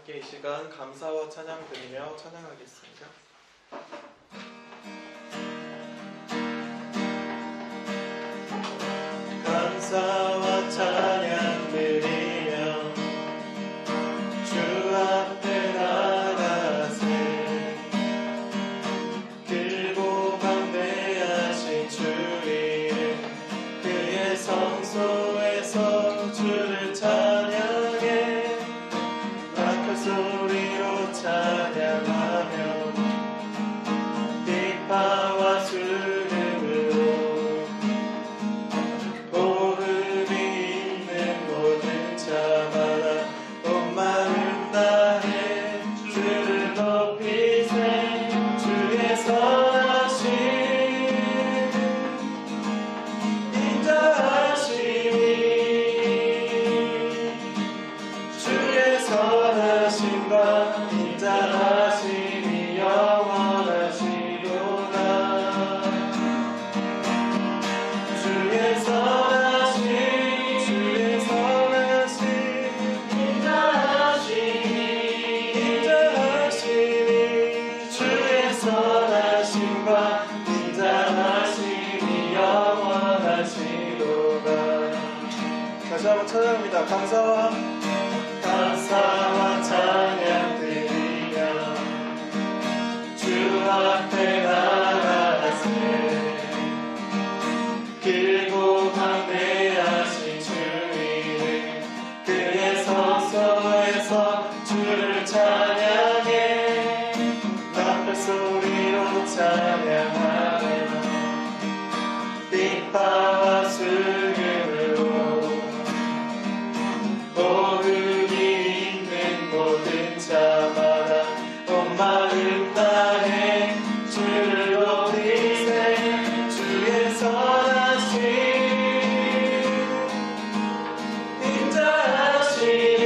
함께 이 시간 감사와 찬양 드리며 찬양하겠습니다. 감사와 찬양 드리며 주 앞에 나가세 길고 광대하신 주 이름 그의 성소에서 주를 찬양해 큰 소리로 찬양하며 비파와 수금으로 호흡이 있는 모든 자마다 온 마음 다해 주를 높이세 주의 선하심 인자하심이 주의 선하심과 인자하심이 영원하시도다. 주의 선하심 주의 선하심 인자하심이 주의 선하심과 인자하심이 영원하시도다. 다시 한번 찬양합니다. 감사와 찬양 드리며 주 앞에 나가세 길고 광대하신 주 이름 그의 성소에서 주를 찬양해 큰 소리로 찬양하며 비파와 수금으로 모든 자마다 온 마음 다해 주를 높이세 주의 선하심 인자하심이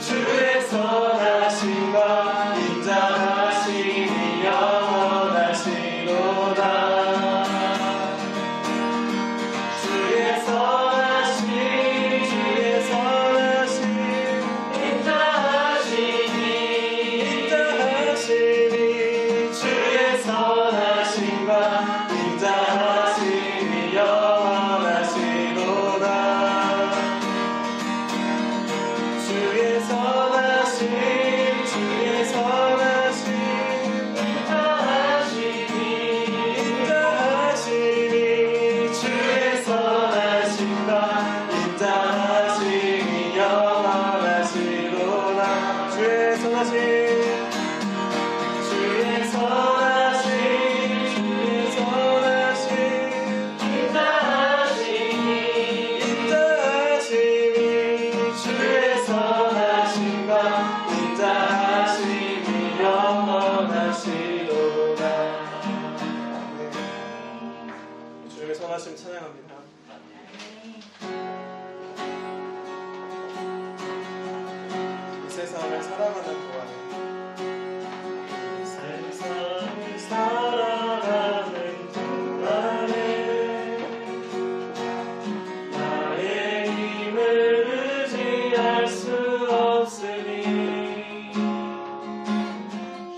주의 선하심과 인자하심이 영원하시도다. 주의 선하심 주의 선하심과 인자하심이 영원하시도다. 주의 선하심 주의 선하심 인자하심이 주의 선하심과 인자하심이 영원하시도다. 주의 선하심 주의 선하심 주의 선하심 인자하심이 주의 선하심과 인자하심이 영원하시도다. 주의 선하심 찬양합니다. 이 세상을 살아가는 동안에 살아가는 동안에 나의 힘을 의지할 수 없으니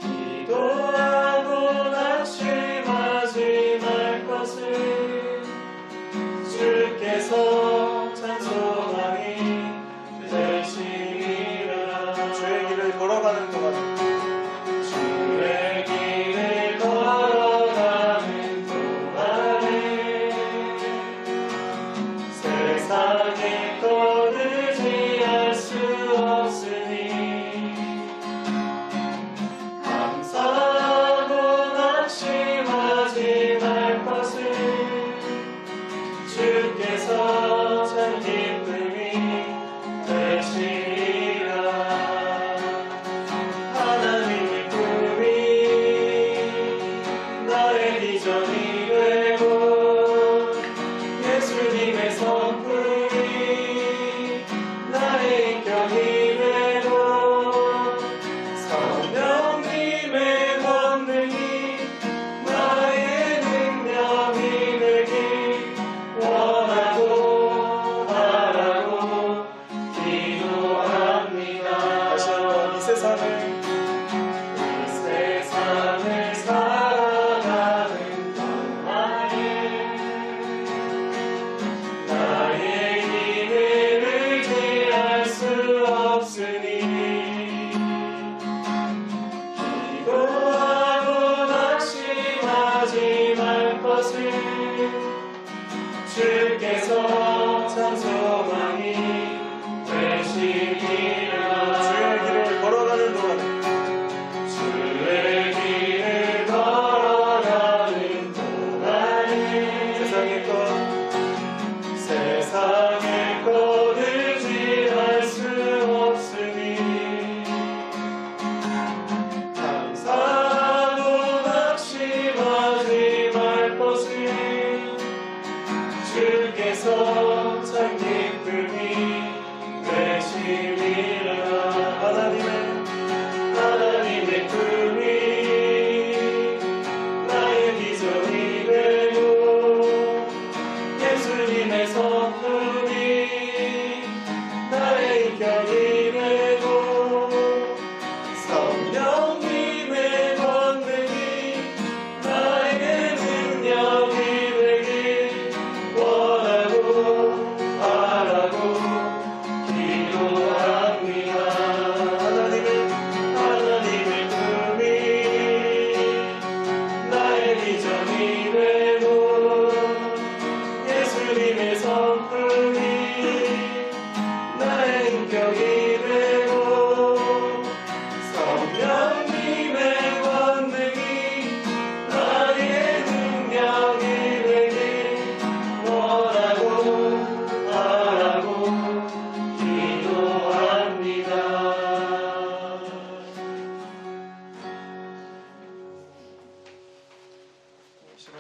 기도하고 낙심하지 말 것을 주께서 찬송하니 되시리라. 주의 길을 걸어가는 동안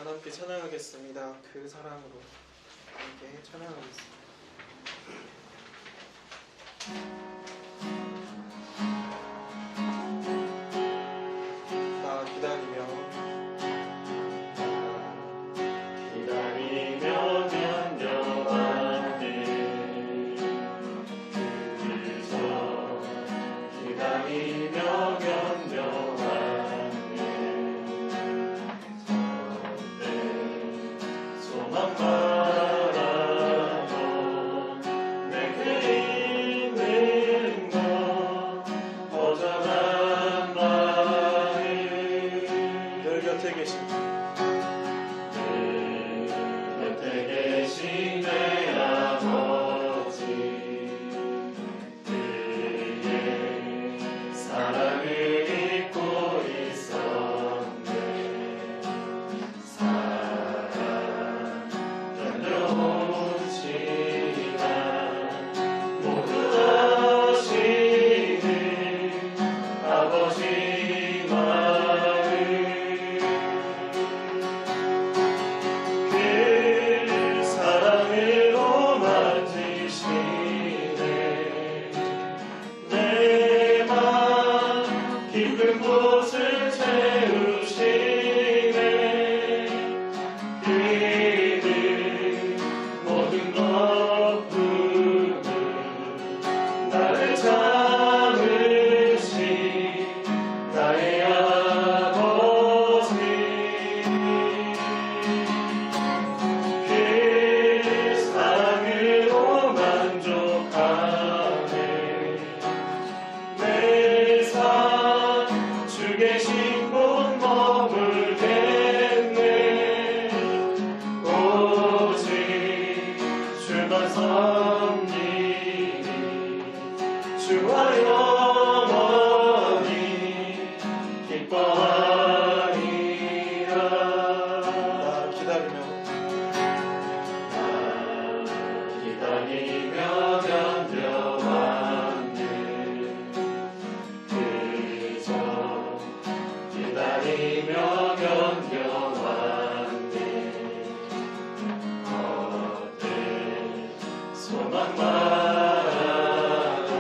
함께 찬양하겠습니다. 그 사랑으로 함께 찬양하겠습니다. 나 기다리며 견뎌왔네. 그저 기다리며 견뎌왔네. 절대 소망 말아도 내게 있는 것 허전한 마음 늘 곁에 계신 계신 내 아버지 그의 사랑을 잊고 있었네. 사랑 견뎌온 시간 모두 아시는 아버지 마음 그 사랑으로 만지시네. 내 맘 깊은 곳을 채우시네. 그는 모든 것 품은 나를 참으신 나의 아버지 그 사랑으로 만족하네. 내 삶 주 계신 곳 머물겠네. 오직 주만 섬기니 주와 영원히 기뻐하리라. 나 기다리며 기다리며 견뎌왔네. 그저 기다리며 견뎌왔네. 헛된 소망 말아도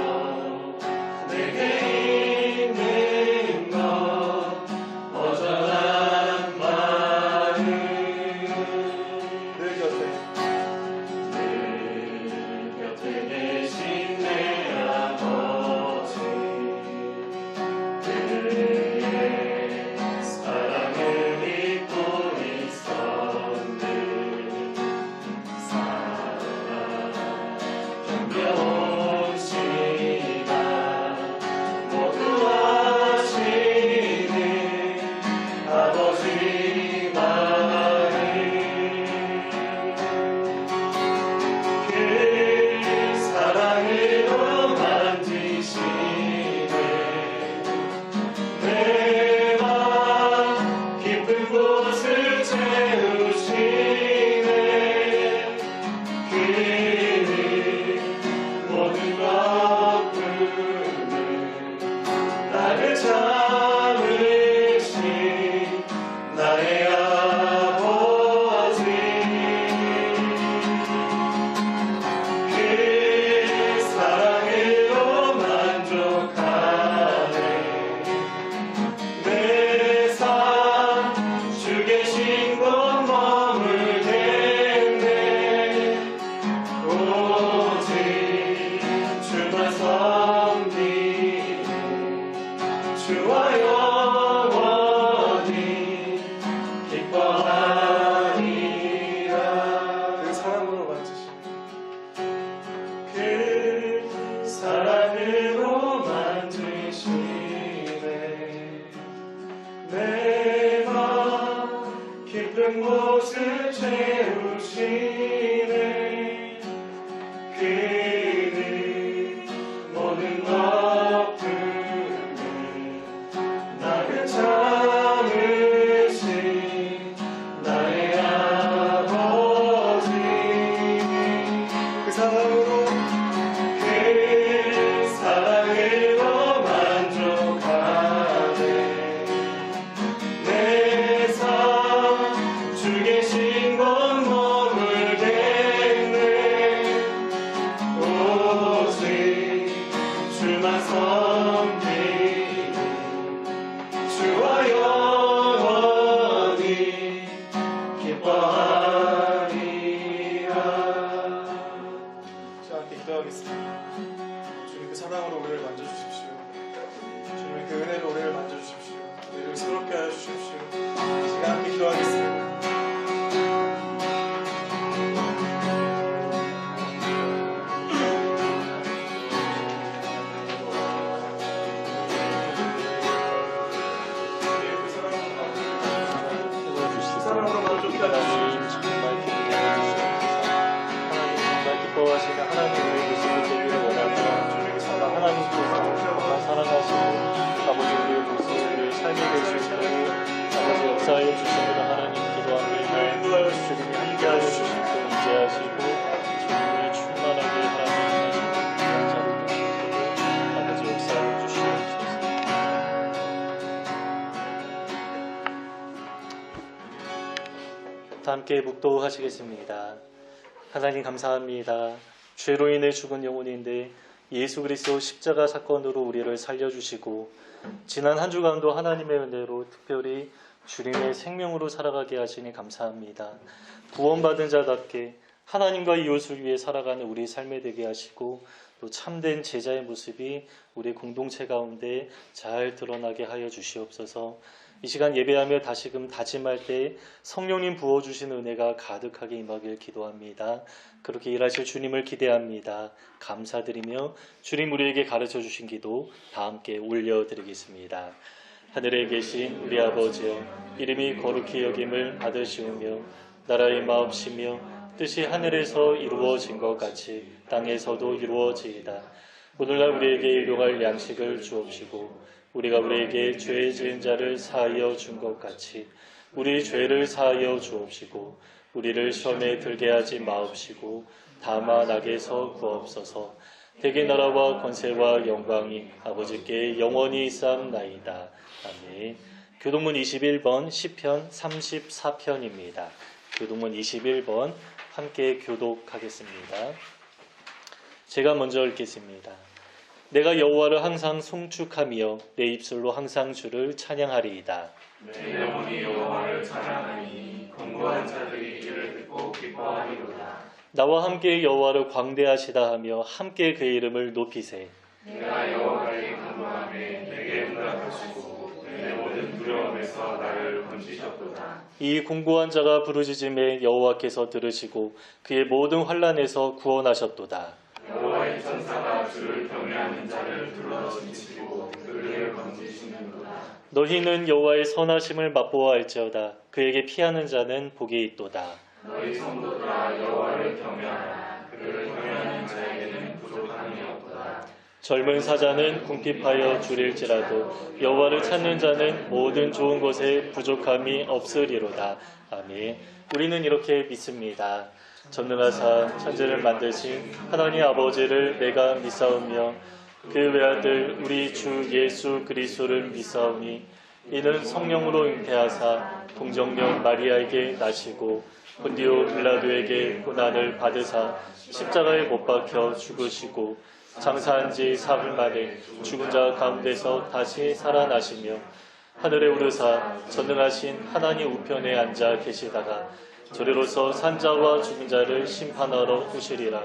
사랑으로 우리를 만져주십시오. 주님의 그 은혜로 우리를 만져주십시오. 우리를 새롭게 하여 주십시오. 시간 함께 기도하겠습니다. 사랑으로 만족해 하나님 정말 기쁘게 해주시옵소서. 하나님 정말 기뻐하시는 하나님의 모습을 되기를 원합니다. 정말 하나님께서 정말 사랑하시고 아버지 우리의 모습 우리의 삶이 되시고 아버지 역사하여 주시는 하나님 기도합니다. 주님이 함께하여 주시고 임재하시고 주님을 충만하게 하나님 감사드리고 아버지 역사하여 주시옵소서. 다 함께 묵도하시겠습니다. 하나님 감사합니다. 죄로 인해 죽은 영혼인데 예수 그리스도 십자가 사건으로 우리를 살려주시고 지난 한 주간도 하나님의 은혜로 특별히 주님의 생명으로 살아가게 하시니 감사합니다. 구원받은 자답게 하나님과 이웃을 위해 살아가는 우리 삶에 되게 하시고 또 참된 제자의 모습이 우리 공동체 가운데 잘 드러나게 하여 주시옵소서. 이 시간 예배하며 다시금 다짐할 때 성령님 부어주시는 은혜가 가득하게 임하길 기도합니다. 그렇게 일하실 주님을 기대합니다. 감사드리며 주님 우리에게 가르쳐 주신 기도 다 함께 올려드리겠습니다. 하늘에 계신 우리 아버지여, 이름이 거룩히 여김을 받으시오며 나라의 마옵시며 뜻이 하늘에서 이루어진 것 같이 땅에서도 이루어지이다. 오늘날 우리에게 일용할 양식을 주옵시고 우리가 우리에게 죄 지은 자를 사하여 준 것 같이 우리 죄를 사하여 주옵시고 우리를 시험에 들게 하지 마옵시고 다만 악에서 구하옵소서. 대개 나라와 권세와 영광이 아버지께 영원히 있사옵나이다. 아멘. 교동문 21번 시편 34편입니다. 교동문 21번 함께 교독하겠습니다. 제가 먼저 읽겠습니다. 내가 여호와를 항상 송축하며 내 입술로 항상 주를 찬양하리이다. 내 영혼이 여호와를 찬양하니 공고한 자들이 이를 듣고 기뻐하리로다. 나와 함께 여호와를 광대하시다 하며 함께 그의 이름을 높이세. 내가 여호와의 강구함에 내게 응답하시고 내 모든 두려움에서 나를 건지셨도다. 이 공고한 자가 부르짖음에 여호와께서 들으시고 그의 모든 환난에서 구원하셨도다. 여호와의 천사가 주를 경외하는 자를 둘러치시고 그를 건지시는도다. 너희는 여호와의 선하심을 맛보아 알지어다. 그에게 피하는 자는 복이 있도다. 너희 성도들아 여호와를 경외하라. 그를 경외하는 자에게는 부족함이 없도다. 젊은 사자는 궁핍하여 줄일지라도 여호와를 찾는 자는 모든 좋은 것에 부족함이 없으리로다. 아멘. 우리는 이렇게 믿습니다. 전능하사 천지를 만드신 하나님 아버지를 내가 믿사오며 그 외아들 우리 주 예수 그리스도를 믿사오니 이는 성령으로 잉태하사 동정녀 마리아에게 나시고 본디오 빌라도에게 고난을 받으사 십자가에 못 박혀 죽으시고 장사한 지 사흘 만에 죽은 자 가운데서 다시 살아나시며 하늘에 오르사 전능하신 하나님 우편에 앉아 계시다가 저리로서 산자와 죽은 자를 심판하러 오시리라.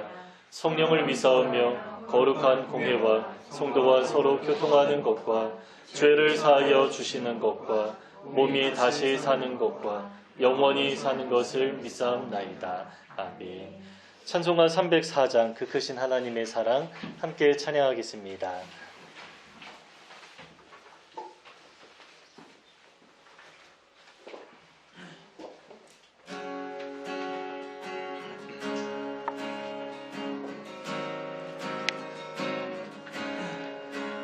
성령을 믿사오며 거룩한 공회와 성도와 서로 교통하는 것과 죄를 사하여 주시는 것과 몸이 다시 사는 것과 영원히 사는 것을 믿사옵나이다. 아멘. 찬송가 304장 그 크신 하나님의 사랑 함께 찬양하겠습니다.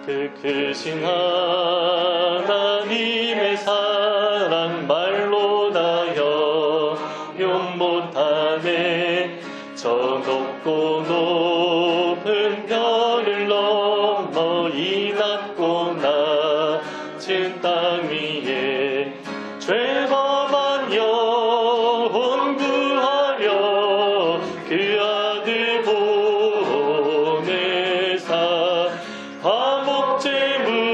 그 크신 하나님의 사랑 말로 나여 용 못하네. 저 높고 높은 별을 넘어 이 낮고 낮은 땅 위에 죄범한 영혼 구하려 그 아들 보내사 화목제물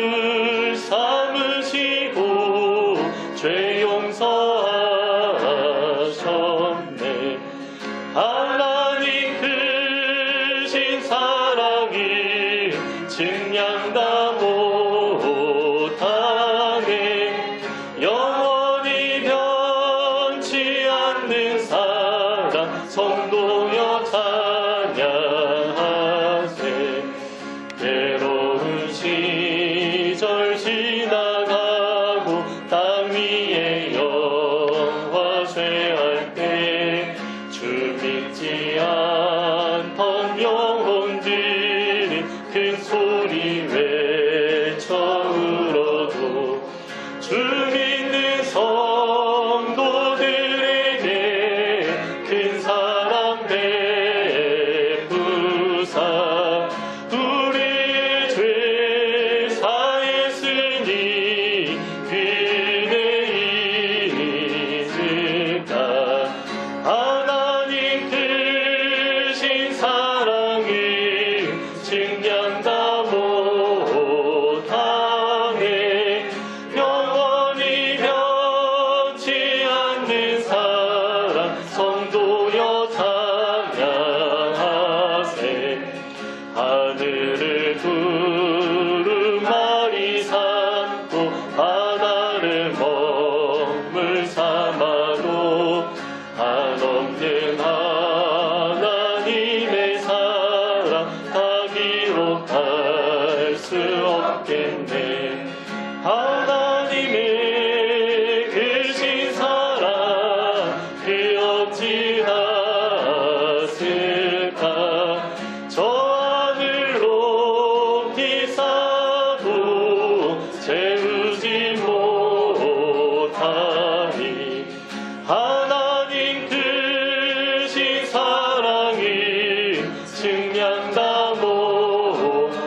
삼으시고 죄용 증량다 못하네. 영원히 변치 않는 사랑 성도여 찬양하세. 괴로운 시절 지나가고 땅 위에 영화 쇠할 때 주 믿지 않던 영혼들이 큰 소리 외쳐 울어도 주 믿는 성도들에게 큰 사랑 베푸사 우리의 죄 사했으니 그네 잊을까. 하나님 크신 사랑을 증량다 못하네. 영원히 변치 않는 사랑 성도여 찬양하세. 하늘을 두루마리 삼고 바다를 먹물 삼아도 한없는 하나님의 사랑 다 기록할 수 없겠네. 하나님의 크신 사랑 그 어찌하실까. 저 하늘 높이 쌓아도 채우지 못하니 하나님 크신 사랑을 증량다 못하네.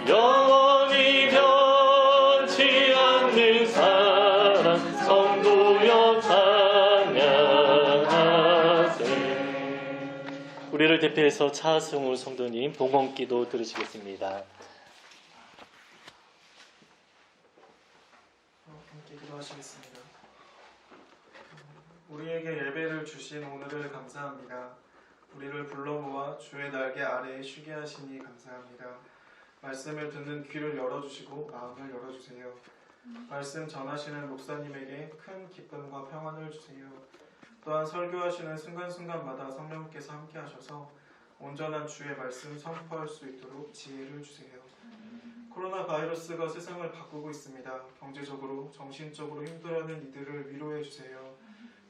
영원히 변치 않는 사랑 성도여 찬양하세. 우리를 대표해서 차승우 성도님 봉헌기도 들으시겠습니다. 함께 기도하시겠습니다. 우리에게 예배를 주신 오늘을 감사합니다. 우리를 불러 모아 주의 날개 아래에 쉬게 하시니 감사합니다. 말씀을 듣는 귀를 열어주시고 마음을 열어주세요. 말씀 전하시는 목사님에게 큰 기쁨과 평안을 주세요. 또한 설교하시는 순간순간마다 성령께서 함께 하셔서 온전한 주의 말씀 선포할 수 있도록 지혜를 주세요. 코로나 바이러스가 세상을 바꾸고 있습니다. 경제적으로, 정신적으로 힘들어하는 이들을 위로해 주세요.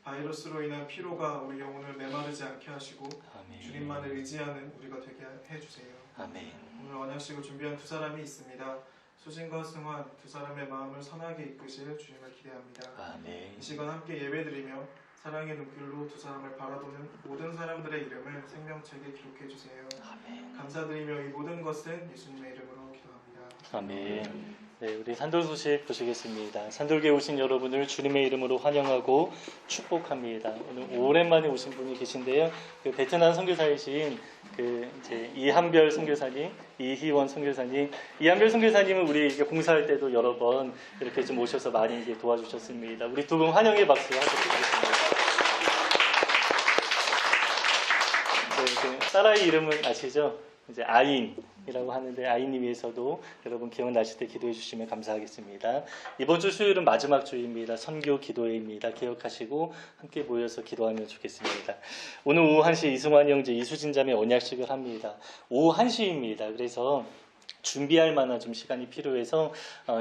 바이러스로 인한 피로가 우리 영혼을 메마르지 않게 하시고 아멘. 주님만을 의지하는 우리가 되게 해주세요. 아멘. 오늘 언약식을 준비한 두 사람이 있습니다. 수진과 승환 두 사람의 마음을 선하게 이끄실 주님을 기대합니다. 아멘. 이 시간 함께 예배드리며 사랑의 눈길로 두 사람을 바라보는 모든 사람들의 이름을 생명책에 기록해 주세요. 아멘. 감사드리며 이 모든 것은 예수님의 이름으로 기도합니다. 아멘. 네, 우리 산돌 소식 보시겠습니다. 산돌교에 오신 여러분을 주님의 이름으로 환영하고 축복합니다. 오늘 오랜만에 오신 분이 계신데요. 그 베트남 선교사이신 이제 이한별 선교사님, 이희원 선교사님, 이한별 선교사님은 우리 이게 공사할 때도 여러 번 이렇게 좀 오셔서 많이 이제 도와주셨습니다. 우리 두 분 환영의 박수 하셨습니다. 네, 딸아이 이름은 아시죠? 이제 아인이라고 하는데 아인님께서도 여러분 기억나실 때 기도해 주시면 감사하겠습니다. 이번 주 수요일은 마지막 주입니다. 선교 기도회입니다. 기억하시고 함께 모여서 기도하면 좋겠습니다. 오늘 오후 1시 이승환 형제 이수진 자매 언약식을 합니다. 오후 1시입니다. 그래서 준비할 만한 좀 시간이 필요해서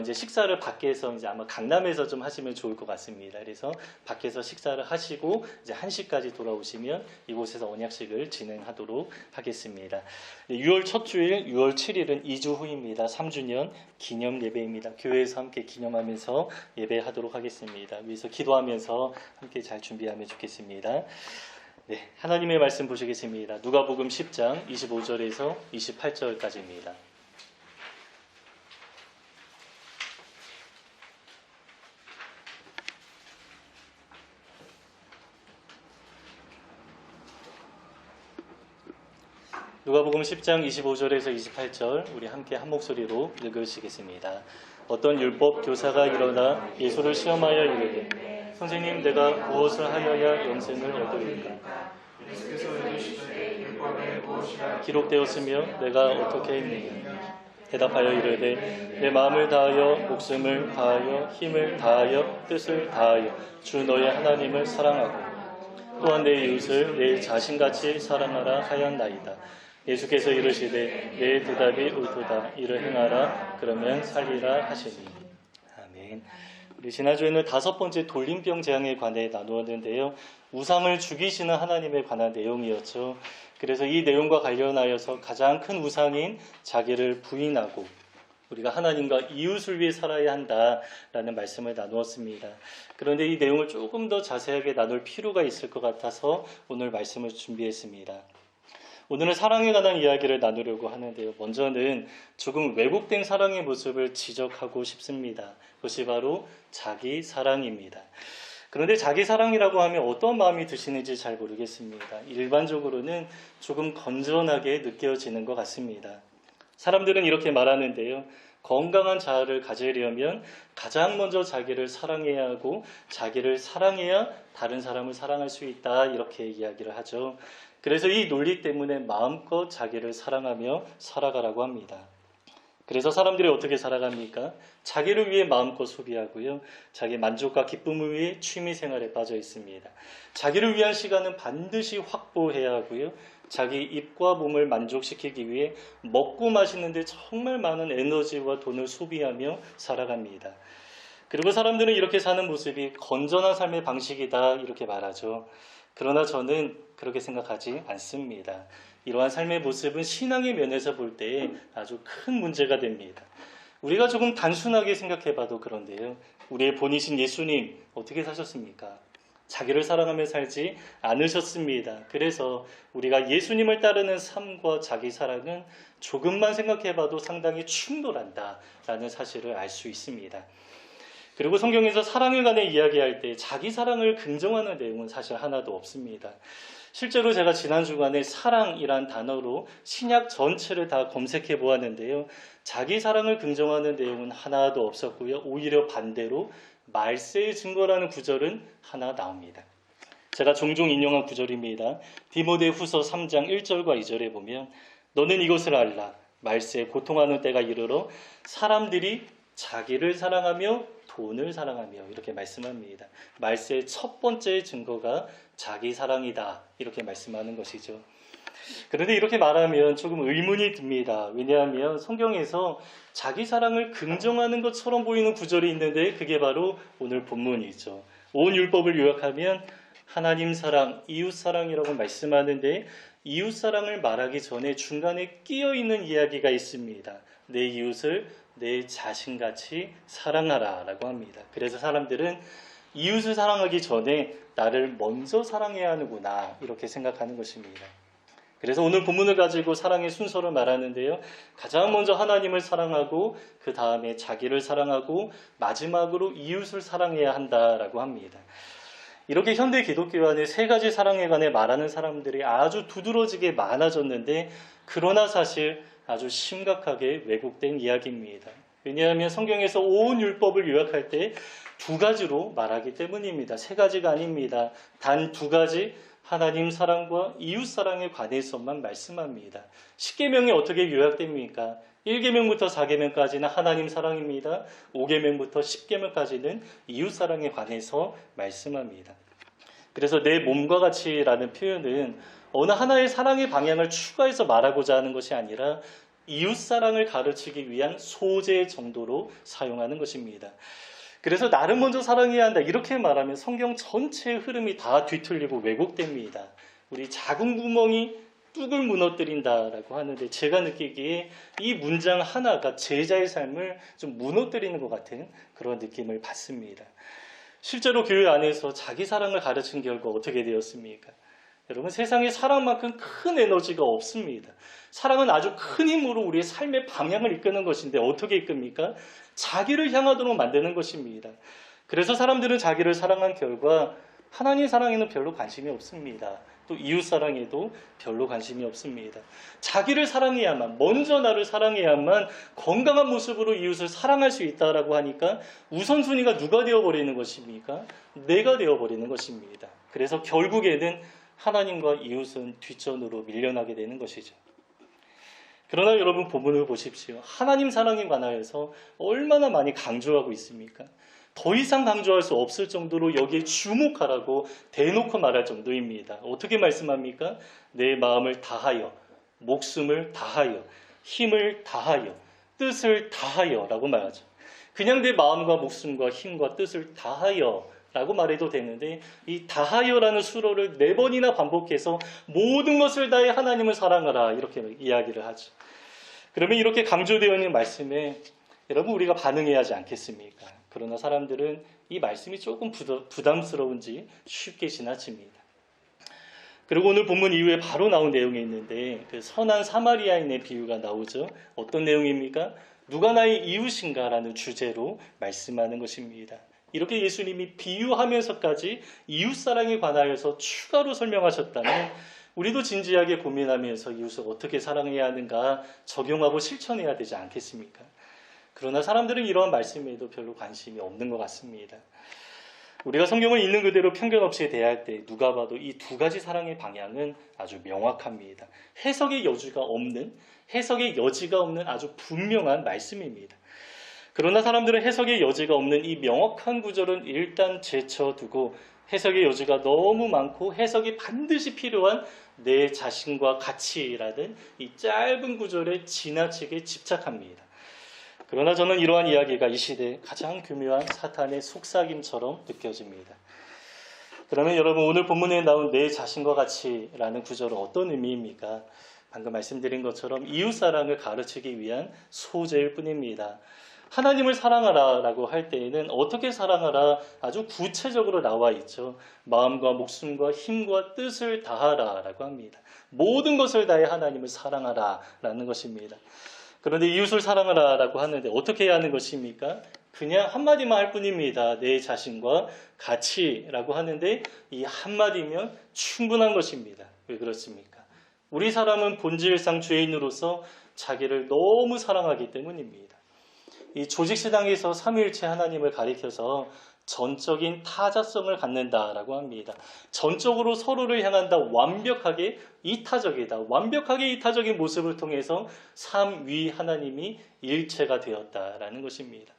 이제 식사를 밖에서 이제 아마 강남에서 좀 하시면 좋을 것 같습니다. 그래서 밖에서 식사를 하시고 이제 1시까지 돌아오시면 이곳에서 언약식을 진행하도록 하겠습니다. 6월 첫 주일 6월 7일은 2주 후입니다. 3주년 기념 예배입니다. 교회에서 함께 기념하면서 예배하도록 하겠습니다. 위에서 기도하면서 함께 잘 준비하면 좋겠습니다. 네, 하나님의 말씀 보시겠습니다. 누가복음 10장 25절에서 28절까지입니다. 누가복음 10장 25절에서 28절 우리 함께 한 목소리로 읽으시겠습니다. 어떤 율법 교사가 일어나 예수를 시험하여 이르되 선생님 내가 무엇을 하여야 영생을 얻으리까? 예수께서 이르시되 율법에 무엇이라 기록되었으며 내가 어떻게 했느냐. 대답하여 이르되 내 마음을 다하여 목숨을 다하여 힘을 다하여 뜻을 다하여 주 너의 하나님을 사랑하고 또한 내 이웃을 내 자신같이 사랑하라 하였나이다. 예수께서 이르시되 내 대답이 옳도다. 이를 행하라. 그러면 살리라 하시니. 아멘. 우리 지난주에는 5번째 돌림병 재앙에 관해 나누었는데요. 우상을 죽이시는 하나님에 관한 내용이었죠. 그래서 이 내용과 관련하여서 가장 큰 우상인 자기를 부인하고 우리가 하나님과 이웃을 위해 살아야 한다라는 말씀을 나누었습니다. 그런데 이 내용을 조금 더 자세하게 나눌 필요가 있을 것 같아서 오늘 말씀을 준비했습니다. 오늘은 사랑에 관한 이야기를 나누려고 하는데요. 먼저는 조금 왜곡된 사랑의 모습을 지적하고 싶습니다. 그것이 바로 자기 사랑입니다. 그런데 자기 사랑이라고 하면 어떤 마음이 드시는지 잘 모르겠습니다. 일반적으로는 조금 건전하게 느껴지는 것 같습니다. 사람들은 이렇게 말하는데요. 건강한 자아를 가지려면 가장 먼저 자기를 사랑해야 하고 자기를 사랑해야 다른 사람을 사랑할 수 있다 이렇게 이야기를 하죠. 그래서 이 논리 때문에 마음껏 자기를 사랑하며 살아가라고 합니다. 그래서 사람들이 어떻게 살아갑니까? 자기를 위해 마음껏 소비하고요. 자기 만족과 기쁨을 위해 취미생활에 빠져 있습니다. 자기를 위한 시간은 반드시 확보해야 하고요. 자기 입과 몸을 만족시키기 위해 먹고 마시는데 정말 많은 에너지와 돈을 소비하며 살아갑니다. 그리고 사람들은 이렇게 사는 모습이 건전한 삶의 방식이다 이렇게 말하죠. 그러나 저는 그렇게 생각하지 않습니다. 이러한 삶의 모습은 신앙의 면에서 볼 때 아주 큰 문제가 됩니다. 우리가 조금 단순하게 생각해 봐도 그런데요. 우리의 본이신 예수님 어떻게 사셨습니까? 자기를 사랑하며 살지 않으셨습니다. 그래서 우리가 예수님을 따르는 삶과 자기 사랑은 조금만 생각해 봐도 상당히 충돌한다라는 사실을 알 수 있습니다. 그리고 성경에서 사랑에 관해 이야기할 때 자기 사랑을 긍정하는 내용은 사실 하나도 없습니다. 실제로 제가 지난 주간에 사랑이란 단어로 신약 전체를 다 검색해 보았는데요. 자기 사랑을 긍정하는 내용은 하나도 없었고요. 오히려 반대로 말세의 증거라는 구절은 하나 나옵니다. 제가 종종 인용한 구절입니다. 디모데후서 3장 1절과 2절에 보면 너는 이것을 알라. 말세에 고통하는 때가 이르러 사람들이 자기를 사랑하며 돈을 사랑하며 이렇게 말씀합니다. 말세의 첫 번째 증거가 자기 사랑이다 이렇게 말씀하는 것이죠. 그런데 이렇게 말하면 조금 의문이 듭니다. 왜냐하면 성경에서 자기 사랑을 긍정하는 것처럼 보이는 구절이 있는데 그게 바로 오늘 본문이죠. 온 율법을 요약하면 하나님 사랑, 이웃 사랑이라고 말씀하는데 이웃 사랑을 말하기 전에 중간에 끼어 있는 이야기가 있습니다. 내 이웃을 내 자신같이 사랑하라 라고 합니다. 그래서 사람들은 이웃을 사랑하기 전에 나를 먼저 사랑해야 하는구나 이렇게 생각하는 것입니다. 그래서 오늘 본문을 가지고 사랑의 순서를 말하는데요. 가장 먼저 하나님을 사랑하고 그 다음에 자기를 사랑하고 마지막으로 이웃을 사랑해야 한다라고 합니다. 이렇게 현대 기독교 안에 3가지 사랑에 관해 말하는 사람들이 아주 두드러지게 많아졌는데 그러나 사실 아주 심각하게 왜곡된 이야기입니다. 왜냐하면 성경에서 온 율법을 요약할 때 2가지로 말하기 때문입니다. 3가지가 아닙니다. 단 2가지 하나님 사랑과 이웃 사랑에 관해서만 말씀합니다. 10계명이 어떻게 요약됩니까? 1계명부터 4계명까지는 하나님 사랑입니다. 5계명부터 10계명까지는 이웃 사랑에 관해서 말씀합니다. 그래서 내 몸과 같이라는 표현은 어느 하나의 사랑의 방향을 추가해서 말하고자 하는 것이 아니라 이웃 사랑을 가르치기 위한 소재 정도로 사용하는 것입니다. 그래서 나를 먼저 사랑해야 한다 이렇게 말하면 성경 전체의 흐름이 다 뒤틀리고 왜곡됩니다. 우리 작은 구멍이 뚝을 무너뜨린다라고 하는데 제가 느끼기에 이 문장 하나가 제자의 삶을 좀 무너뜨리는 것 같은 그런 느낌을 받습니다. 실제로 교회 안에서 자기 사랑을 가르친 결과 어떻게 되었습니까? 여러분 세상에 사랑만큼 큰 에너지가 없습니다. 사랑은 아주 큰 힘으로 우리의 삶의 방향을 이끄는 것인데 어떻게 이끕니까? 자기를 향하도록 만드는 것입니다. 그래서 사람들은 자기를 사랑한 결과 하나님 사랑에는 별로 관심이 없습니다. 또 이웃 사랑에도 별로 관심이 없습니다. 자기를 사랑해야만, 먼저 나를 사랑해야만 건강한 모습으로 이웃을 사랑할 수 있다라고 하니까 우선순위가 누가 되어버리는 것입니까? 내가 되어버리는 것입니다. 그래서 결국에는 하나님과 이웃은 뒷전으로 밀려나게 되는 것이죠. 그러나 여러분 본문을 보십시오. 하나님 사랑에 관하여서 얼마나 많이 강조하고 있습니까? 더 이상 강조할 수 없을 정도로 여기에 주목하라고 대놓고 말할 정도입니다. 어떻게 말씀합니까? 내 마음을 다하여, 목숨을 다하여, 힘을 다하여, 뜻을 다하여 라고 말하죠. 그냥 내 마음과 목숨과 힘과 뜻을 다하여 라고 말해도 되는데 이 다하여라는 수로를 4번이나 반복해서 모든 것을 다해 하나님을 사랑하라 이렇게 이야기를 하죠. 그러면 이렇게 강조되어 있는 말씀에 여러분 우리가 반응해야 하지 않겠습니까? 그러나 사람들은 이 말씀이 조금 부담스러운지 쉽게 지나칩니다. 그리고 오늘 본문 이후에 바로 나온 내용이 있는데 그 선한 사마리아인의 비유가 나오죠. 어떤 내용입니까? 누가 나의 이웃인가 라는 주제로 말씀하는 것입니다. 이렇게 예수님이 비유하면서까지 이웃사랑에 관하여서 추가로 설명하셨다면 우리도 진지하게 고민하면서 이웃을 어떻게 사랑해야 하는가 적용하고 실천해야 되지 않겠습니까? 그러나 사람들은 이러한 말씀에도 별로 관심이 없는 것 같습니다. 우리가 성경을 있는 그대로 편견 없이 대할 때 누가 봐도 이 2가지 사랑의 방향은 아주 명확합니다. 해석의 여지가 없는 아주 분명한 말씀입니다. 그러나 사람들은 해석의 여지가 없는 이 명확한 구절은 일단 제쳐두고 해석의 여지가 너무 많고 해석이 반드시 필요한 내 자신과 가치라는 이 짧은 구절에 지나치게 집착합니다. 그러나 저는 이러한 이야기가 이 시대의 가장 교묘한 사탄의 속삭임처럼 느껴집니다. 그러면 여러분 오늘 본문에 나온 내 자신과 가치라는 구절은 어떤 의미입니까? 방금 말씀드린 것처럼 이웃사랑을 가르치기 위한 소재일 뿐입니다. 하나님을 사랑하라 라고 할 때에는 어떻게 사랑하라 아주 구체적으로 나와 있죠. 마음과 목숨과 힘과 뜻을 다하라 라고 합니다. 모든 것을 다해 하나님을 사랑하라 라는 것입니다. 그런데 이웃을 사랑하라 라고 하는데 어떻게 해야 하는 것입니까? 그냥 한마디만 할 뿐입니다. 내 자신과 가치라고 하는데 이 한마디면 충분한 것입니다. 왜 그렇습니까? 우리 사람은 본질상 죄인으로서 자기를 너무 사랑하기 때문입니다. 이 조직신앙에서 삼위일체 하나님을 가리켜서 전적인 타자성을 갖는다라고 합니다. 전적으로 서로를 향한다. 완벽하게 이타적인 모습을 통해서 삼위 하나님이 일체가 되었다라는 것입니다.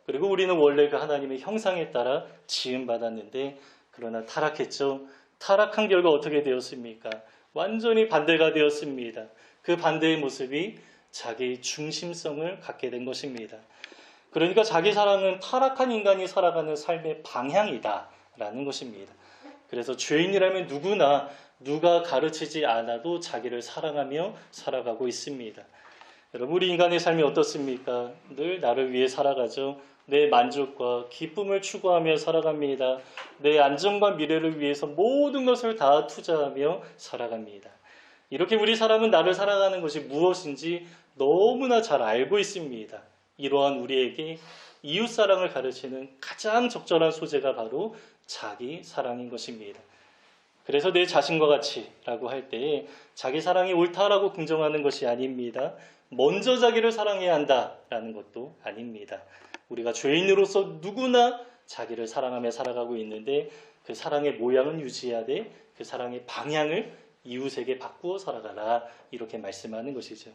그리고 우리는 원래 그 하나님의 형상에 따라 지음받았는데 그러나 타락했죠. 타락한 결과 어떻게 되었습니까? 완전히 반대가 되었습니다. 그 반대의 모습이 자기 중심성을 갖게 된 것입니다. 그러니까 자기 사랑은 타락한 인간이 살아가는 삶의 방향이다라는 것입니다. 그래서 죄인이라면 누구나 누가 가르치지 않아도 자기를 사랑하며 살아가고 있습니다. 여러분 우리 인간의 삶이 어떻습니까? 늘 나를 위해 살아가죠. 내 만족과 기쁨을 추구하며 살아갑니다. 내 안정과 미래를 위해서 모든 것을 다 투자하며 살아갑니다. 이렇게 우리 사람은 나를 사랑하는 것이 무엇인지 너무나 잘 알고 있습니다. 이러한 우리에게 이웃사랑을 가르치는 가장 적절한 소재가 바로 자기 사랑인 것입니다. 그래서 내 자신과 같이라고 할 때 자기 사랑이 옳다라고 긍정하는 것이 아닙니다. 먼저 자기를 사랑해야 한다라는 것도 아닙니다. 우리가 죄인으로서 누구나 자기를 사랑하며 살아가고 있는데 그 사랑의 모양은 유지해야 돼. 그 사랑의 방향을 이웃에게 바꾸어 살아가라 이렇게 말씀하는 것이죠.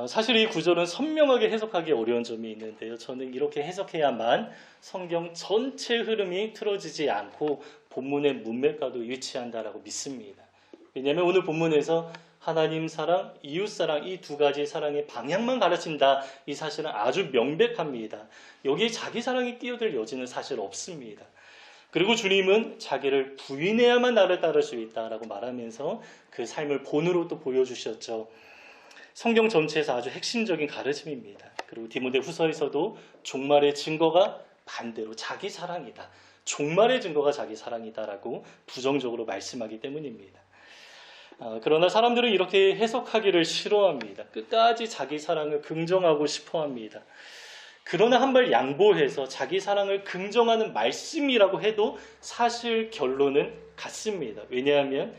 사실 이 구절은 선명하게 해석하기 어려운 점이 있는데요. 저는 이렇게 해석해야만 성경 전체 흐름이 틀어지지 않고 본문의 문맥과도 일치한다라고 믿습니다. 왜냐하면 오늘 본문에서 하나님 사랑, 이웃 사랑 이 2가지 사랑의 방향만 가르친다. 이 사실은 아주 명백합니다. 여기에 자기 사랑이 끼어들 여지는 사실 없습니다. 그리고 주님은 자기를 부인해야만 나를 따를 수 있다라고 말하면서 그 삶을 본으로 또 보여주셨죠. 성경 전체에서 아주 핵심적인 가르침입니다. 그리고 디모데 후서에서도 종말의 증거가 반대로 자기 사랑이다. 종말의 증거가 자기 사랑이다라고 부정적으로 말씀하기 때문입니다. 그러나 사람들은 이렇게 해석하기를 싫어합니다. 끝까지 자기 사랑을 긍정하고 싶어합니다. 그러나 한 발 양보해서 자기 사랑을 긍정하는 말씀이라고 해도 사실 결론은 같습니다. 왜냐하면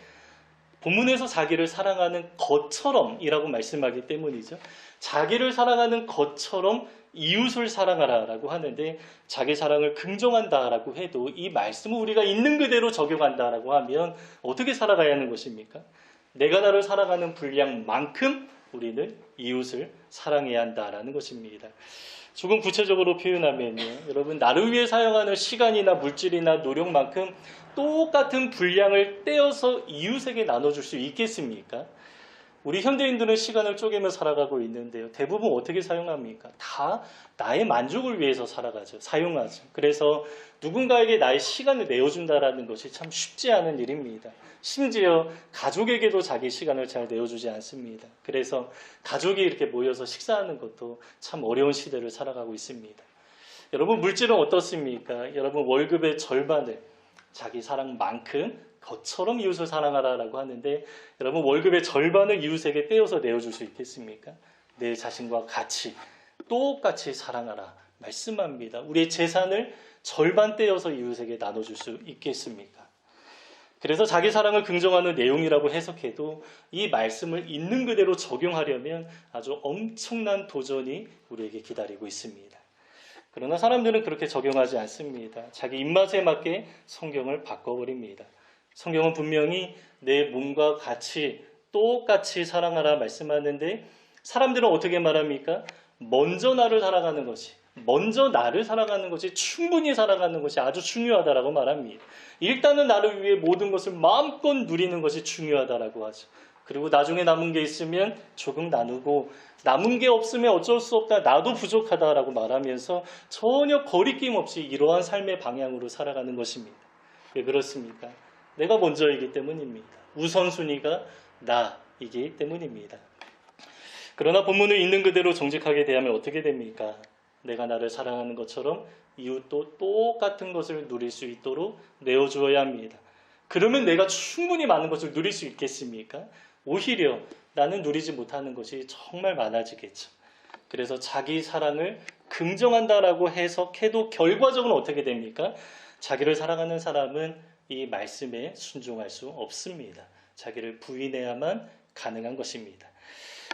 본문에서 자기를 사랑하는 것처럼이라고 말씀하기 때문이죠. 자기를 사랑하는 것처럼 이웃을 사랑하라라고 하는데 자기 사랑을 긍정한다라고 해도 이 말씀을 우리가 있는 그대로 적용한다라고 하면 어떻게 살아가야 하는 것입니까? 내가 나를 사랑하는 분량만큼 우리는 이웃을 사랑해야 한다라는 것입니다. 조금 구체적으로 표현하면요. 여러분, 나를 위해 사용하는 시간이나 물질이나 노력만큼 똑같은 분량을 떼어서 이웃에게 나눠줄 수 있겠습니까? 우리 현대인들은 시간을 쪼개며 살아가고 있는데요. 대부분 어떻게 사용합니까? 다 나의 만족을 위해서 살아가죠. 사용하죠. 그래서 누군가에게 나의 시간을 내어준다는 것이 참 쉽지 않은 일입니다. 심지어 가족에게도 자기 시간을 잘 내어주지 않습니다. 그래서 가족이 이렇게 모여서 식사하는 것도 참 어려운 시대를 살아가고 있습니다. 여러분, 물질은 어떻습니까? 여러분, 월급의 절반을 자기 사랑만큼 것처럼 이웃을 사랑하라라고 하는데 여러분, 월급의 절반을 이웃에게 떼어서 내어줄 수 있겠습니까? 내 자신과 같이 똑같이 사랑하라 말씀합니다. 우리의 재산을 절반 떼어서 이웃에게 나눠줄 수 있겠습니까? 그래서 자기 사랑을 긍정하는 내용이라고 해석해도 이 말씀을 있는 그대로 적용하려면 아주 엄청난 도전이 우리에게 기다리고 있습니다. 그러나 사람들은 그렇게 적용하지 않습니다. 자기 입맛에 맞게 성경을 바꿔버립니다. 성경은 분명히 내 몸과 같이 똑같이 사랑하라 말씀하는데 사람들은 어떻게 말합니까? 먼저 나를 사랑하는 것이 충분히 살아가는 것이 아주 중요하다라고 말합니다. 일단은 나를 위해 모든 것을 마음껏 누리는 것이 중요하다라고 하죠. 그리고 나중에 남은 게 있으면 조금 나누고 남은 게 없으면 어쩔 수 없다, 나도 부족하다라고 말하면서 전혀 거리낌 없이 이러한 삶의 방향으로 살아가는 것입니다. 왜 그렇습니까? 내가 먼저이기 때문입니다. 우선순위가 나이기 때문입니다. 그러나 본문을 있는 그대로 정직하게 대하면 어떻게 됩니까? 내가 나를 사랑하는 것처럼 이웃도 똑같은 것을 누릴 수 있도록 내어주어야 합니다. 그러면 내가 충분히 많은 것을 누릴 수 있겠습니까? 오히려 나는 누리지 못하는 것이 정말 많아지겠죠. 그래서 자기 사랑을 긍정한다라고 해석해도 결과적으로 어떻게 됩니까? 자기를 사랑하는 사람은 이 말씀에 순종할 수 없습니다. 자기를 부인해야만 가능한 것입니다.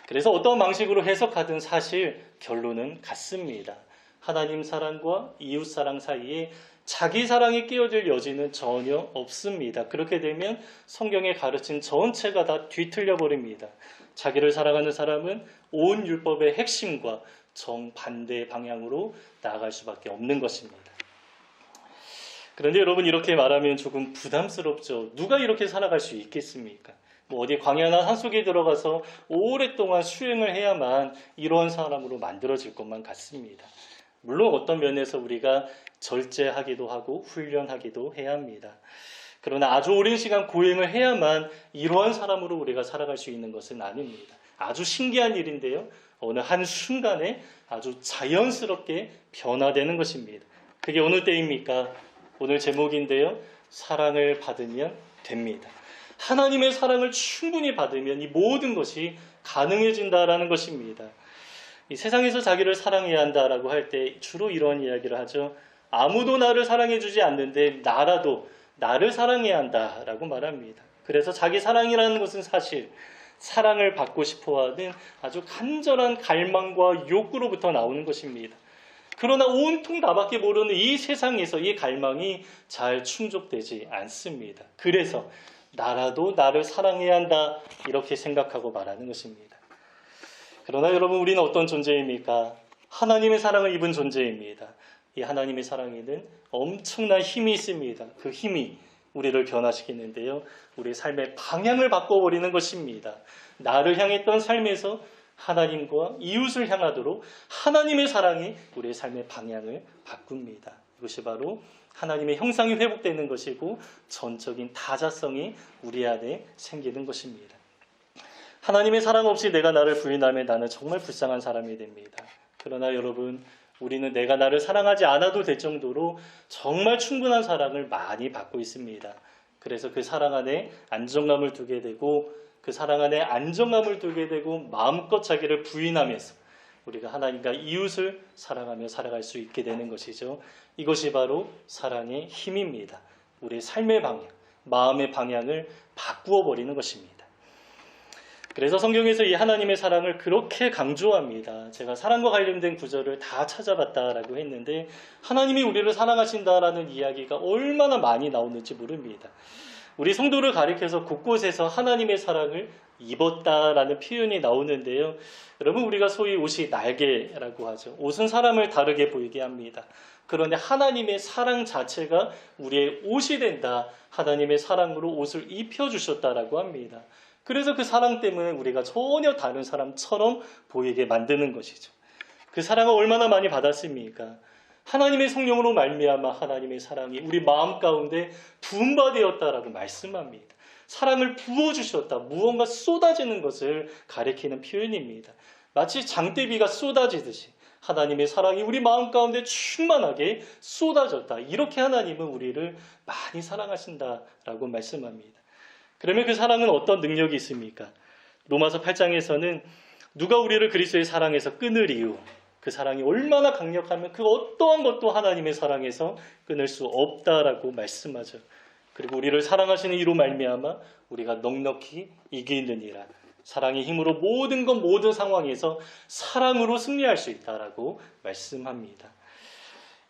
그래서 어떤 방식으로 해석하든 사실 결론은 같습니다. 하나님 사랑과 이웃 사랑 사이에 자기 사랑이 끼어들 여지는 전혀 없습니다. 그렇게 되면 성경의 가르침 전체가 다 뒤틀려 버립니다. 자기를 사랑하는 사람은 온 율법의 핵심과 정반대 방향으로 나아갈 수밖에 없는 것입니다. 그런데 여러분, 이렇게 말하면 조금 부담스럽죠. 누가 이렇게 살아갈 수 있겠습니까? 어디 광야나 산속에 들어가서 오랫동안 수행을 해야만 이런 사람으로 만들어질 것만 같습니다. 물론 어떤 면에서 우리가 절제하기도 하고 훈련하기도 해야 합니다. 그러나 아주 오랜 시간 고행을 해야만 이러한 사람으로 우리가 살아갈 수 있는 것은 아닙니다. 아주 신기한 일인데요. 어느 한순간에 아주 자연스럽게 변화되는 것입니다. 그게 어느 때입니까? 오늘 제목인데요. 사랑을 받으면 됩니다. 하나님의 사랑을 충분히 받으면 이 모든 것이 가능해진다라는 것입니다. 이 세상에서 자기를 사랑해야 한다라고 할 때 주로 이런 이야기를 하죠. 아무도 나를 사랑해주지 않는데 나라도 나를 사랑해야 한다라고 말합니다. 그래서 자기 사랑이라는 것은 사실 사랑을 받고 싶어하는 아주 간절한 갈망과 욕구로부터 나오는 것입니다. 그러나 온통 나밖에 모르는 이 세상에서 이 갈망이 잘 충족되지 않습니다. 그래서 나라도 나를 사랑해야 한다 이렇게 생각하고 말하는 것입니다. 그러나 여러분, 우리는 어떤 존재입니까? 하나님의 사랑을 입은 존재입니다. 이 하나님의 사랑에는 엄청난 힘이 있습니다. 그 힘이 우리를 변화시키는데요. 우리의 삶의 방향을 바꿔버리는 것입니다. 나를 향했던 삶에서 하나님과 이웃을 향하도록 하나님의 사랑이 우리의 삶의 방향을 바꿉니다. 이것이 바로 하나님의 형상이 회복되는 것이고 전적인 다자성이 우리 안에 생기는 것입니다. 하나님의 사랑 없이 내가 나를 부인하면 나는 정말 불쌍한 사람이 됩니다. 그러나 여러분, 우리는 내가 나를 사랑하지 않아도 될 정도로 정말 충분한 사랑을 많이 받고 있습니다. 그래서 그 사랑 안에 안정감을 두게 되고 그 사랑 안에 안정감을 두게 되고 마음껏 자기를 부인하면서 우리가 하나님과 이웃을 사랑하며 살아갈 수 있게 되는 것이죠. 이것이 바로 사랑의 힘입니다. 우리의 삶의 방향, 마음의 방향을 바꾸어 버리는 것입니다. 그래서 성경에서 이 하나님의 사랑을 그렇게 강조합니다. 제가 사랑과 관련된 구절을 다 찾아봤다라고 했는데 하나님이 우리를 사랑하신다라는 이야기가 얼마나 많이 나오는지 모릅니다. 우리 성도를 가리켜서 곳곳에서 하나님의 사랑을 입었다라는 표현이 나오는데요. 여러분, 우리가 소위 옷이 날개라고 하죠. 옷은 사람을 다르게 보이게 합니다. 그런데 하나님의 사랑 자체가 우리의 옷이 된다. 하나님의 사랑으로 옷을 입혀주셨다라고 합니다. 그래서 그 사랑 때문에 우리가 전혀 다른 사람처럼 보이게 만드는 것이죠. 그 사랑을 얼마나 많이 받았습니까? 하나님의 성령으로 말미암아 하나님의 사랑이 우리 마음 가운데 분바되었다라고 말씀합니다. 사랑을 부어주셨다. 무언가 쏟아지는 것을 가리키는 표현입니다. 마치 장대비가 쏟아지듯이 하나님의 사랑이 우리 마음 가운데 충만하게 쏟아졌다. 이렇게 하나님은 우리를 많이 사랑하신다라고 말씀합니다. 그러면 그 사랑은 어떤 능력이 있습니까? 로마서 8장에서는 누가 우리를 그리스도의 사랑에서 끊으리요? 그 사랑이 얼마나 강력하면 그 어떠한 것도 하나님의 사랑에서 끊을 수 없다라고 말씀하죠. 그리고 우리를 사랑하시는 이로 말미암아 우리가 넉넉히 이기느니라. 사랑의 힘으로 모든 것 모든 상황에서 사랑으로 승리할 수 있다라고 말씀합니다.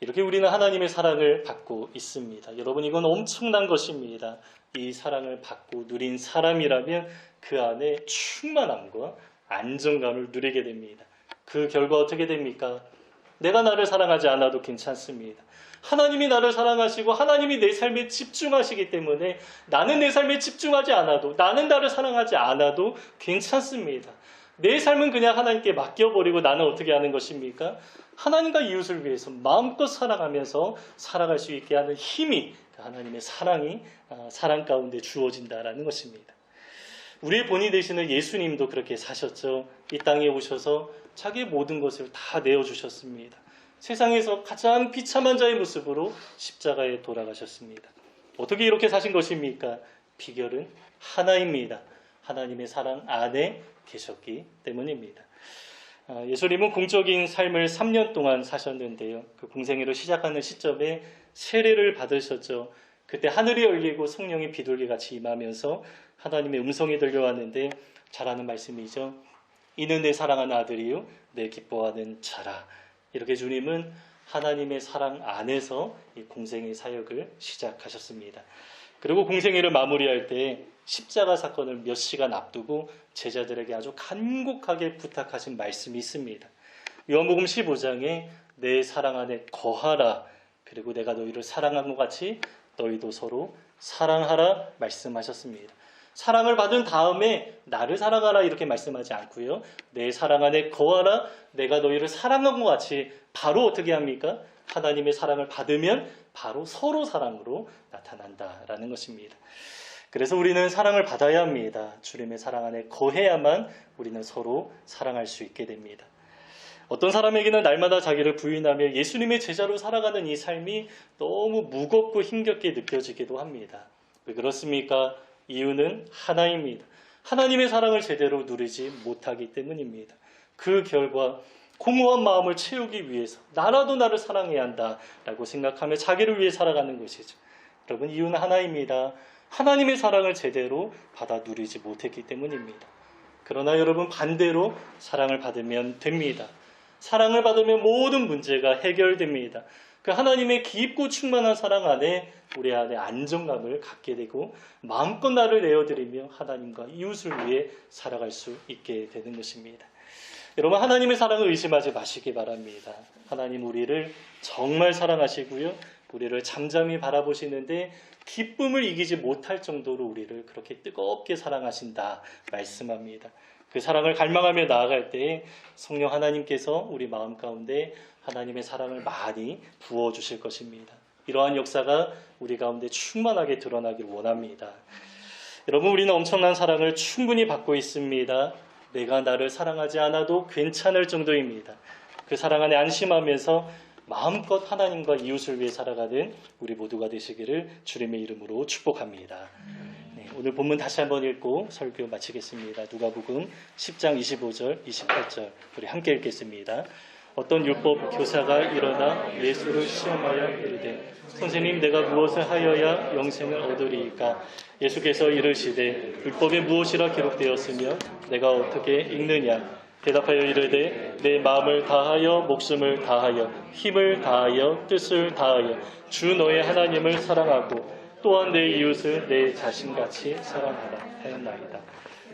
이렇게 우리는 하나님의 사랑을 받고 있습니다. 여러분, 이건 엄청난 것입니다. 이 사랑을 받고 누린 사람이라면 그 안에 충만함과 안정감을 누리게 됩니다. 그 결과 어떻게 됩니까? 내가 나를 사랑하지 않아도 괜찮습니다. 하나님이 나를 사랑하시고 하나님이 내 삶에 집중하시기 때문에 나는 내 삶에 집중하지 않아도, 나는 나를 사랑하지 않아도 괜찮습니다. 내 삶은 그냥 하나님께 맡겨버리고 나는 어떻게 하는 것입니까? 하나님과 이웃을 위해서 마음껏 사랑하면서 살아갈 수 있게 하는 힘이 하나님의 사랑이 사랑 가운데 주어진다라는 것입니다. 우리의 본이 되시는 예수님도 그렇게 사셨죠. 이 땅에 오셔서 자기의 모든 것을 다 내어주셨습니다. 세상에서 가장 비참한 자의 모습으로 십자가에 돌아가셨습니다. 어떻게 이렇게 사신 것입니까? 비결은 하나입니다. 하나님의 사랑 안에 계셨기 때문입니다. 예수님은 공적인 삶을 3년 동안 사셨는데요. 그 공생애를 시작하는 시점에 세례를 받으셨죠. 그때 하늘이 열리고 성령이 비둘기같이 임하면서 하나님의 음성이 들려왔는데 잘하는 말씀이죠. 이는 내 사랑하는 아들이요 내 기뻐하는 자라. 이렇게 주님은 하나님의 사랑 안에서 이 공생애 사역을 시작하셨습니다. 그리고 공생애를 마무리할 때 십자가 사건을 몇 시간 앞두고 제자들에게 아주 간곡하게 부탁하신 말씀이 있습니다. 요한복음 15장에 내 사랑 안에 거하라. 그리고 내가 너희를 사랑한 것 같이 너희도 서로 사랑하라 말씀하셨습니다. 사랑을 받은 다음에 나를 사랑하라 이렇게 말씀하지 않고요. 내 사랑 안에 거하라. 내가 너희를 사랑한 것 같이 바로 어떻게 합니까? 하나님의 사랑을 받으면 바로 서로 사랑으로 나타난다라는 것입니다. 그래서 우리는 사랑을 받아야 합니다. 주님의 사랑 안에 거해야만 우리는 서로 사랑할 수 있게 됩니다. 어떤 사람에게는 날마다 자기를 부인하며 예수님의 제자로 살아가는 이 삶이 너무 무겁고 힘겹게 느껴지기도 합니다. 왜 그렇습니까? 이유는 하나입니다. 하나님의 사랑을 제대로 누리지 못하기 때문입니다. 그 결과 공허한 마음을 채우기 위해서 나라도 나를 사랑해야 한다라고 생각하며 자기를 위해 살아가는 것이죠. 여러분, 이유는 하나입니다. 하나님의 사랑을 제대로 받아 누리지 못했기 때문입니다. 그러나 여러분, 반대로 사랑을 받으면 됩니다. 사랑을 받으면 모든 문제가 해결됩니다. 그 하나님의 깊고 충만한 사랑 안에 우리 안에 안정감을 갖게 되고 마음껏 나를 내어드리며 하나님과 이웃을 위해 살아갈 수 있게 되는 것입니다. 여러분, 하나님의 사랑을 의심하지 마시기 바랍니다. 하나님 우리를 정말 사랑하시고요. 우리를 잠잠히 바라보시는데 기쁨을 이기지 못할 정도로 우리를 그렇게 뜨겁게 사랑하신다 말씀합니다. 그 사랑을 갈망하며 나아갈 때 성령 하나님께서 우리 마음 가운데 하나님의 사랑을 많이 부어주실 것입니다. 이러한 역사가 우리 가운데 충만하게 드러나길 원합니다. 여러분, 우리는 엄청난 사랑을 충분히 받고 있습니다. 내가 나를 사랑하지 않아도 괜찮을 정도입니다. 그 사랑 안에 안심하면서 마음껏 하나님과 이웃을 위해 살아가는 우리 모두가 되시기를 주님의 이름으로 축복합니다. 오늘 본문 다시 한번 읽고 설교 마치겠습니다. 누가복음 10장 25절, 28절 우리 함께 읽겠습니다. 어떤 율법 교사가 일어나 예수를 시험하여 이르되 선생님 내가 무엇을 하여야 영생을 얻으리이까? 예수께서 이르시되 율법에 무엇이라 기록되었으며 내가 어떻게 읽느냐? 대답하여 이르되 내 마음을 다하여 목숨을 다하여 힘을 다하여 뜻을 다하여 주 너의 하나님을 사랑하고 또한 내 이웃을 내 자신같이 사랑하라 하였나이다.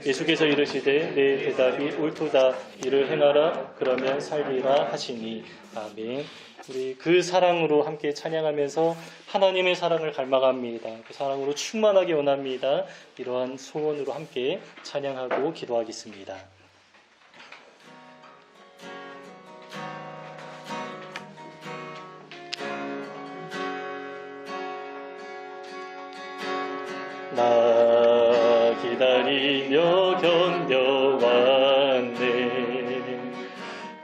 예수께서 이르시되 내 대답이 옳도다. 이를 행하라. 그러면 살리라 하시니. 아멘. 우리 그 사랑으로 함께 찬양하면서 하나님의 사랑을 갈망합니다. 그 사랑으로 충만하게 원합니다. 이러한 소원으로 함께 찬양하고 기도하겠습니다. 나 기다리며 견뎌왔네.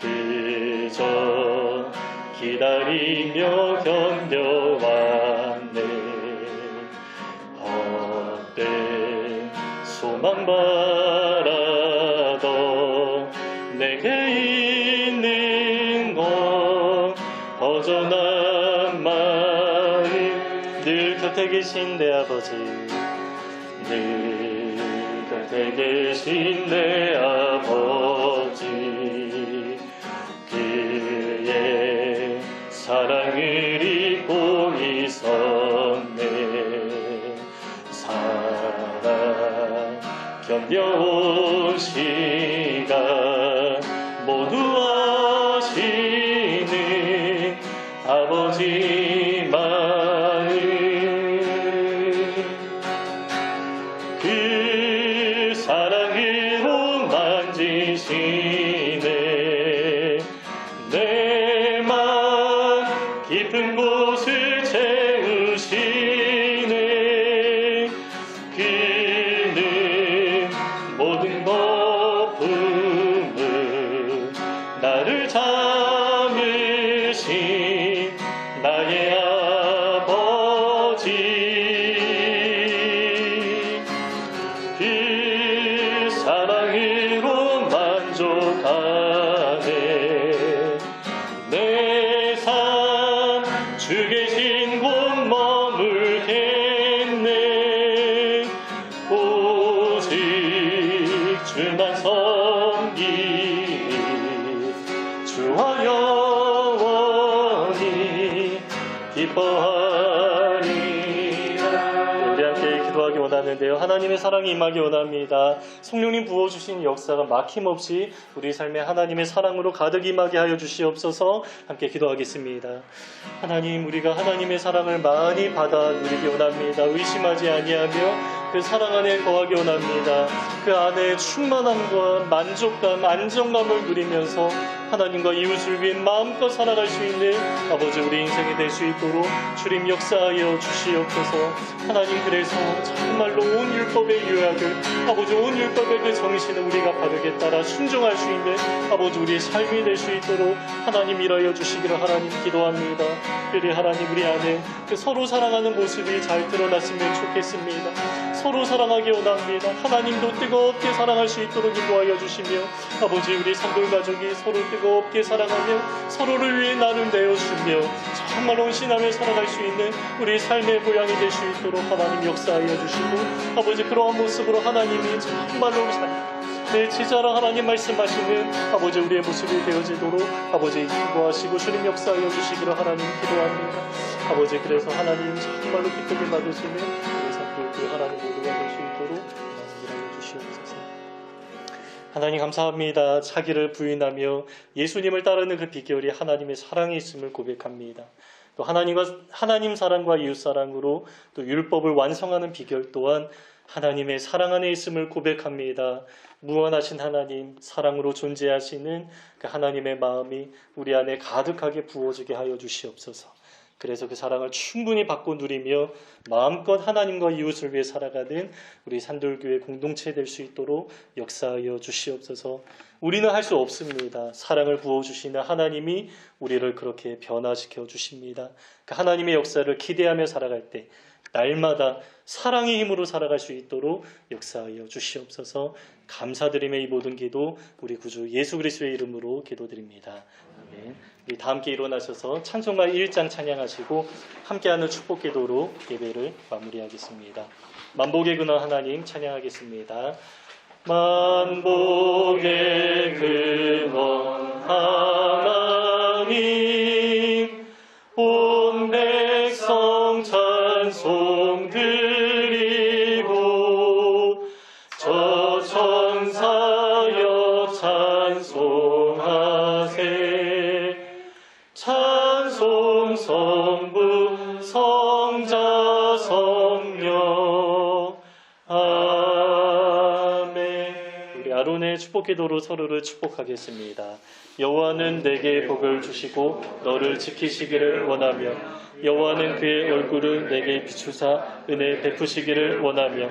그저 기다리며 견뎌왔네. 헛된 소망 바라도 내게 있는 건 허전한 마음. 늘 곁에 계신 내 아버지, 늘 곁에 계신 내 아버지, 그의 사랑을 잊고 있었네. 사랑 견뎌온 시간 모두 아시는 아버지 마음, 그 사랑으로 만지시네. 내 맘 깊은 곳을 채우시네. 그는 모든 거품을 나를 참으신 나의 아버지, 그 사랑으로 만족하네. 내 삶 주 계신 곳 머물겠네. 오직 주만 섬기니 주와 영원히 기뻐하리라. 우리 함께 기도하기 원하는데요. 하나님의 사랑이 임하기 원합니다. 성령님 부어주신 역사가 막힘없이 우리 삶에 하나님의 사랑으로 가득 임하게 하여 주시옵소서. 함께 기도하겠습니다. 하나님, 우리가 하나님의 사랑을 많이 받아 누리기 원합니다. 의심하지 아니하며 그 사랑 안에 거하기 원합니다. 그 안에 충만함과 만족감, 안정감을 누리면서 하나님과 이웃을 위해 마음껏 살아갈 수 있는 아버지 우리 인생이 될 수 있도록 주님 역사하여 주시옵소서. 하나님, 그래서 정말로 온 율법의 요약을 아버지 온 율법의 그 정신을 우리가 바르게 따라 순종할 수 있는 아버지 우리의 삶이 될 수 있도록 하나님 일하여 주시기를 하나님 기도합니다. 그리 하나님, 우리 안에 그 서로 사랑하는 모습이 잘 드러났으면 좋겠습니다. 서로 사랑하기 원합니다. 하나님도 뜨겁게 사랑할 수 있도록 인도하여 주시며 아버지 우리 성도 가족이 서로 뜨겁게 사랑하며 서로를 위해 나를 내어주며 정말 온신하며 살아갈 수 있는 우리 삶의 고향이 될 수 있도록 하나님 역사하여 주시고 아버지 그러한 모습으로 하나님이 정말로 내 제자라 하나님 말씀하시는 아버지 우리의 모습이 되어지도록 아버지 인도하시고 주님 역사하여 주시기를 하나님 기도합니다. 아버지, 그래서 하나님 정말로 기쁘게 받으시는 우리 성도들 하나님 모두가 될 수 있도록 하나님 일하여 주시옵소서. 하나님 감사합니다. 자기를 부인하며 예수님을 따르는 그 비결이 하나님의 사랑이 있음을 고백합니다. 또 하나님 사랑과 이웃 사랑으로 또 율법을 완성하는 비결 또한 하나님의 사랑 안에 있음을 고백합니다. 무한하신 하나님, 사랑으로 존재하시는 그 하나님의 마음이 우리 안에 가득하게 부어지게 하여 주시옵소서. 그래서 그 사랑을 충분히 받고 누리며 마음껏 하나님과 이웃을 위해 살아가는 우리 산돌교회 공동체 될 수 있도록 역사하여 주시옵소서. 우리는 할 수 없습니다. 사랑을 부어주시는 하나님이 우리를 그렇게 변화시켜 주십니다. 그 하나님의 역사를 기대하며 살아갈 때 날마다 사랑의 힘으로 살아갈 수 있도록 역사하여 주시옵소서. 감사드리며 이 모든 기도 우리 구주 예수 그리스도의 이름으로 기도드립니다. 아멘. 우리 다 함께 일어나셔서 찬송가 1장 찬양하시고 함께하는 축복 기도로 예배를 마무리하겠습니다. 만복의 근원 하나님 찬양하겠습니다. 만복의 근원 하나님 온 백성 찬송 드리고 저 천사여 찬송하세. 찬송 성부 성자 성령 아멘. 우리 아론의 축복기도로 서로를 축복하겠습니다. 여호와는 내게 복을 주시고 너를 지키시기를 원하며 여호와는 그의 얼굴을 내게 비추사 은혜 베푸시기를 원하며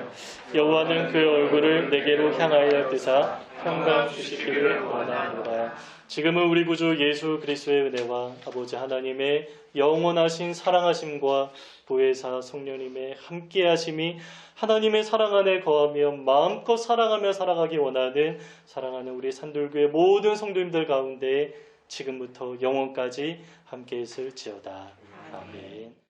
여호와는 그의 얼굴을 내게로 향하여 드사 평강 주시기를 원하노라. 지금은 우리 구주 예수 그리스도의 은혜와 아버지 하나님의 영원하신 사랑하심과 보혜사 성령님의 함께하심이 하나님의 사랑 안에 거하며 마음껏 사랑하며 살아가기 원하는 사랑하는 우리 산돌교회 모든 성도님들 가운데 지금부터 영원까지 함께 있을지어다. 아멘.